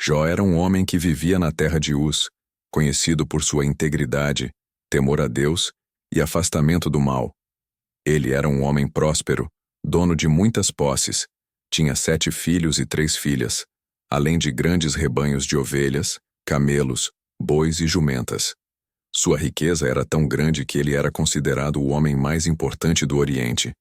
Jó era um homem que vivia na terra de Uz, conhecido por sua integridade, temor a Deus e afastamento do mal. Ele era um homem próspero, dono de muitas posses, tinha 7 filhos e 3 filhas, além de grandes rebanhos de ovelhas, camelos, bois e jumentas. Sua riqueza era tão grande que ele era considerado o homem mais importante do Oriente.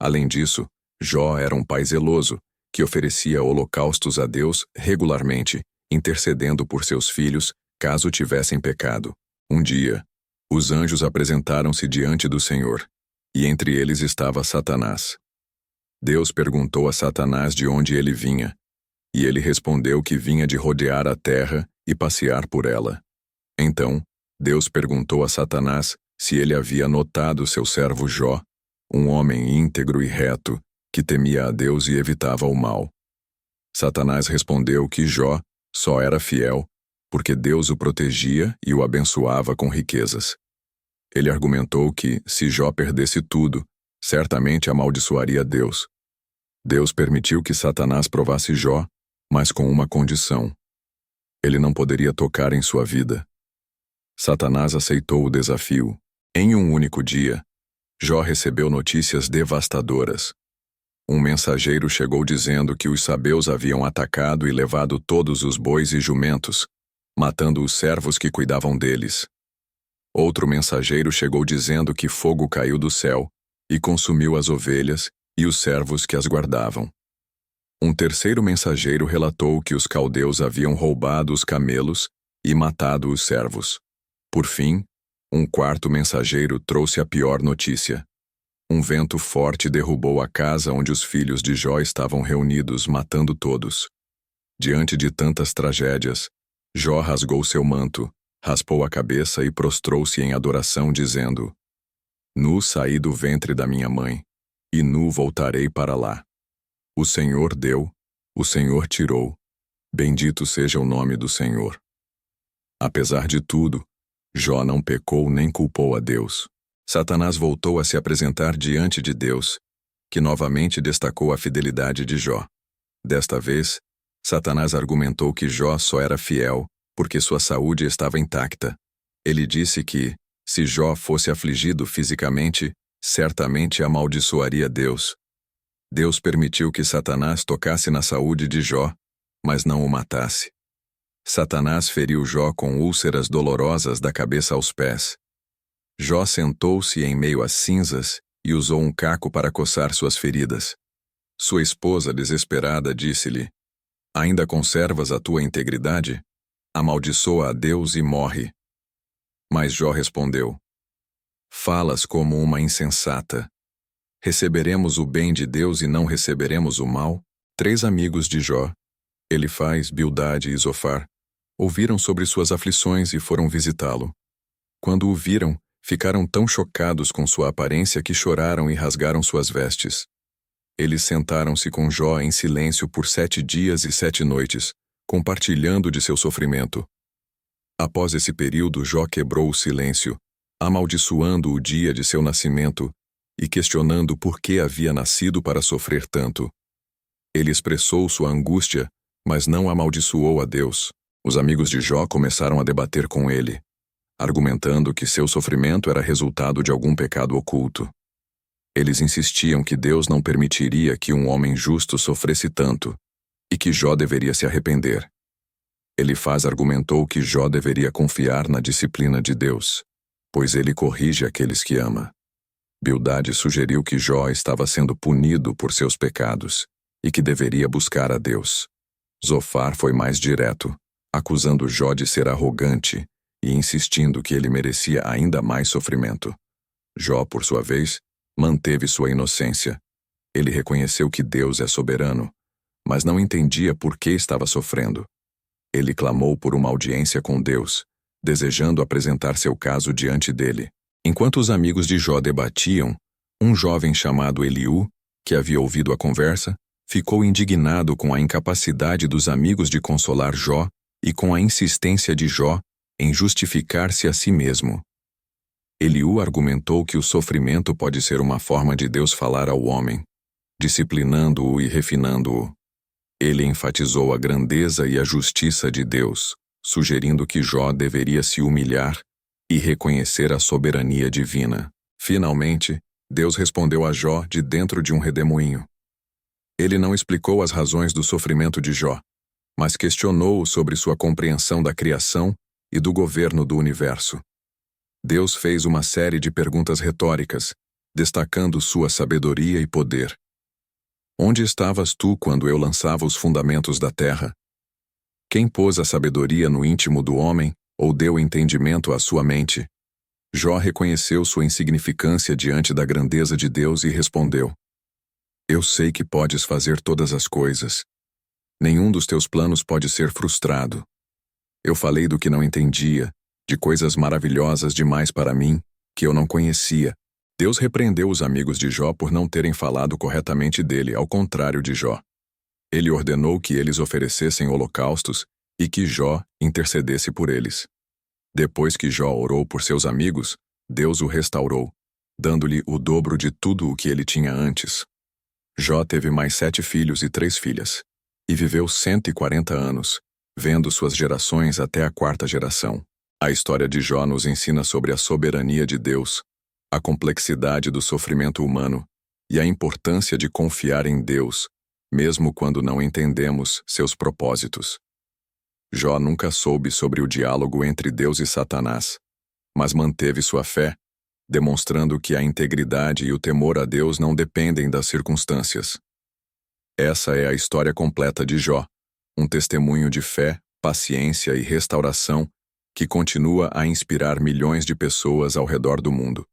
Além disso, Jó era um pai zeloso, que oferecia holocaustos a Deus regularmente, intercedendo por seus filhos, caso tivessem pecado. Um dia, os anjos apresentaram-se diante do Senhor, e entre eles estava Satanás. Deus perguntou a Satanás de onde ele vinha, e ele respondeu que vinha de rodear a terra e passear por ela. Então, Deus perguntou a Satanás se ele havia notado seu servo Jó, um homem íntegro e reto, que temia a Deus e evitava o mal. Satanás respondeu que Jó só era fiel porque Deus o protegia e o abençoava com riquezas. Ele argumentou que, se Jó perdesse tudo, certamente amaldiçoaria Deus. Deus permitiu que Satanás provasse Jó, mas com uma condição: ele não poderia tocar em sua vida. Satanás aceitou o desafio. Em um único dia, Jó recebeu notícias devastadoras. Um mensageiro chegou dizendo que os sabeus haviam atacado e levado todos os bois e jumentos, matando os servos que cuidavam deles. Outro mensageiro chegou dizendo que fogo caiu do céu e consumiu as ovelhas e os servos que as guardavam. Um terceiro mensageiro relatou que os caldeus haviam roubado os camelos e matado os servos. Por fim, um quarto mensageiro trouxe a pior notícia. Um vento forte derrubou a casa onde os filhos de Jó estavam reunidos, matando todos. Diante de tantas tragédias, Jó rasgou seu manto, raspou a cabeça e prostrou-se em adoração, dizendo: Nu saí do ventre da minha mãe, e nu voltarei para lá. O Senhor deu, o Senhor tirou. Bendito seja o nome do Senhor. Apesar de tudo, Jó não pecou nem culpou a Deus. Satanás voltou a se apresentar diante de Deus, que novamente destacou a fidelidade de Jó. Desta vez, Satanás argumentou que Jó só era fiel porque sua saúde estava intacta. Ele disse que, se Jó fosse afligido fisicamente, certamente amaldiçoaria Deus. Deus permitiu que Satanás tocasse na saúde de Jó, mas não o matasse. Satanás feriu Jó com úlceras dolorosas da cabeça aos pés. Jó sentou-se em meio às cinzas e usou um caco para coçar suas feridas. Sua esposa, desesperada, disse-lhe: Ainda conservas a tua integridade? Amaldiçoa a Deus e morre. Mas Jó respondeu: Falas como uma insensata. Receberemos o bem de Deus e não receberemos o mal? 3 amigos de Jó, Elifaz, Bildade e Zofar, ouviram sobre suas aflições e foram visitá-lo. Quando o viram, ficaram tão chocados com sua aparência que choraram e rasgaram suas vestes. Eles sentaram-se com Jó em silêncio por 7 dias e 7 noites, compartilhando de seu sofrimento. Após esse período, Jó quebrou o silêncio, amaldiçoando o dia de seu nascimento e questionando por que havia nascido para sofrer tanto. Ele expressou sua angústia, mas não amaldiçoou a Deus. Os amigos de Jó começaram a debater com ele, argumentando que seu sofrimento era resultado de algum pecado oculto. Eles insistiam que Deus não permitiria que um homem justo sofresse tanto, e que Jó deveria se arrepender. Elifaz argumentou que Jó deveria confiar na disciplina de Deus, pois ele corrige aqueles que ama. Bildade sugeriu que Jó estava sendo punido por seus pecados, e que deveria buscar a Deus. Zofar foi mais direto, acusando Jó de ser arrogante e insistindo que ele merecia ainda mais sofrimento. Jó, por sua vez, manteve sua inocência. Ele reconheceu que Deus é soberano, mas não entendia por que estava sofrendo. Ele clamou por uma audiência com Deus, desejando apresentar seu caso diante dele. Enquanto os amigos de Jó debatiam, um jovem chamado Eliú, que havia ouvido a conversa, ficou indignado com a incapacidade dos amigos de consolar Jó e com a insistência de Jó em justificar-se a si mesmo. Eliú argumentou que o sofrimento pode ser uma forma de Deus falar ao homem, disciplinando-o e refinando-o. Ele enfatizou a grandeza e a justiça de Deus, sugerindo que Jó deveria se humilhar e reconhecer a soberania divina. Finalmente, Deus respondeu a Jó de dentro de um redemoinho. Ele não explicou as razões do sofrimento de Jó, mas questionou-o sobre sua compreensão da criação e do governo do universo. Deus fez uma série de perguntas retóricas, destacando sua sabedoria e poder. Onde estavas tu quando eu lançava os fundamentos da terra? Quem pôs a sabedoria no íntimo do homem, ou deu entendimento à sua mente? Jó reconheceu sua insignificância diante da grandeza de Deus e respondeu: Eu sei que podes fazer todas as coisas. Nenhum dos teus planos pode ser frustrado. Eu falei do que não entendia, de coisas maravilhosas demais para mim, que eu não conhecia. Deus repreendeu os amigos de Jó por não terem falado corretamente dele, ao contrário de Jó. Ele ordenou que eles oferecessem holocaustos e que Jó intercedesse por eles. Depois que Jó orou por seus amigos, Deus o restaurou, dando-lhe o dobro de tudo o que ele tinha antes. Jó teve mais 7 filhos e 3 filhas, e viveu 140 anos, vendo suas gerações até a 4ª geração. A história de Jó nos ensina sobre a soberania de Deus, a complexidade do sofrimento humano e a importância de confiar em Deus, mesmo quando não entendemos seus propósitos. Jó nunca soube sobre o diálogo entre Deus e Satanás, mas manteve sua fé, demonstrando que a integridade e o temor a Deus não dependem das circunstâncias. Essa é a história completa de Jó, um testemunho de fé, paciência e restauração que continua a inspirar milhões de pessoas ao redor do mundo.